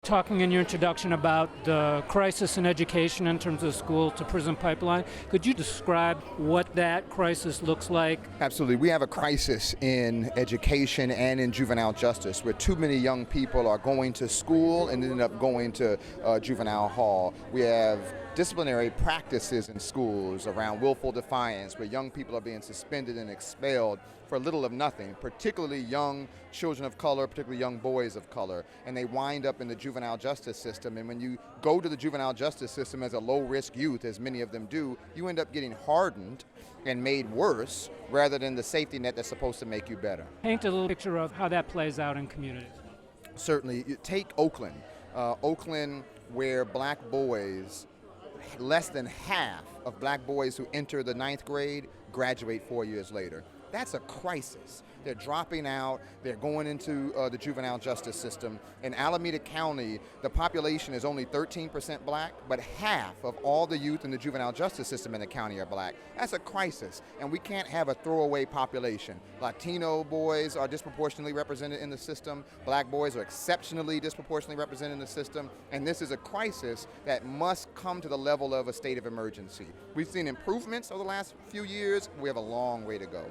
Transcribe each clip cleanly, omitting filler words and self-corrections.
talking in your introduction about the crisis in education in terms of school to prison pipeline. Could you describe what that crisis looks like? Absolutely. We have a crisis in education and in juvenile justice where too many young people are going to school and end up going to juvenile hall. We have disciplinary practices in schools around willful defiance where young people are being suspended and expelled for little of nothing, particularly young children of color, particularly young boys of color, and they wind up in the juvenile justice system. And when you go to the juvenile justice system as a low-risk youth, as many of them do, you end up getting hardened and made worse rather than the safety net that's supposed to make you better. Paint a little picture of how that plays out in communities. Certainly. You take Oakland, where black boys, less than half of black boys who enter the 9th grade graduate 4 years later. That's a crisis. They're dropping out. They're going into the juvenile justice system. In Alameda County, the population is only 13% black, but half of all the youth in the juvenile justice system in the county are black. That's a crisis, and we can't have a throwaway population. Latino boys are disproportionately represented in the system. Black boys are exceptionally disproportionately represented in the system, and this is a crisis that must come to the level of a state of emergency. We've seen improvements over the last few years. We have a long way to go.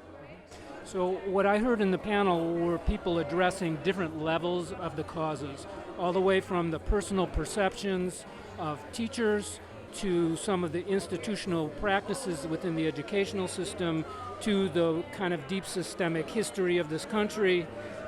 So what I heard in the panel were people addressing different levels of the causes, all the way from the personal perceptions of teachers to some of the institutional practices within the educational system to the kind of deep systemic history of this country.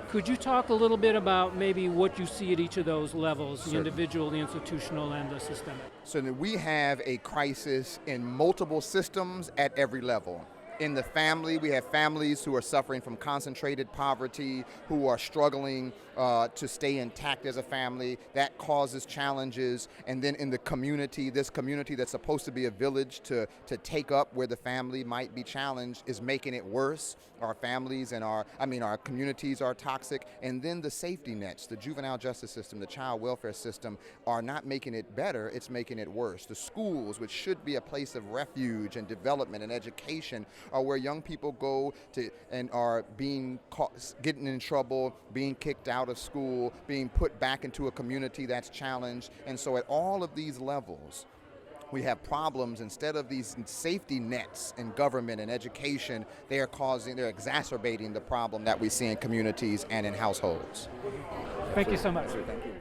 Could you talk a little bit about maybe what you see at each of those levels, the individual, the institutional, and the systemic? So we have a crisis in multiple systems at every level. In the family, we have families who are suffering from concentrated poverty, who are struggling to stay intact as a family. That causes challenges. And then in the community, this community that's supposed to be a village to take up where the family might be challenged is making it worse. Our families and our communities are toxic. And then the safety nets, the juvenile justice system, the child welfare system are not making it better, it's making it worse. The schools, which should be a place of refuge and development and education, are where young people go to and are being caught, getting in trouble, being kicked out of school, being put back into a community that's challenged. And so at all of these levels, we have problems. Instead of these safety nets in government and education, they're exacerbating the problem that we see in communities and in households. Thank you so much. Sure, thank you.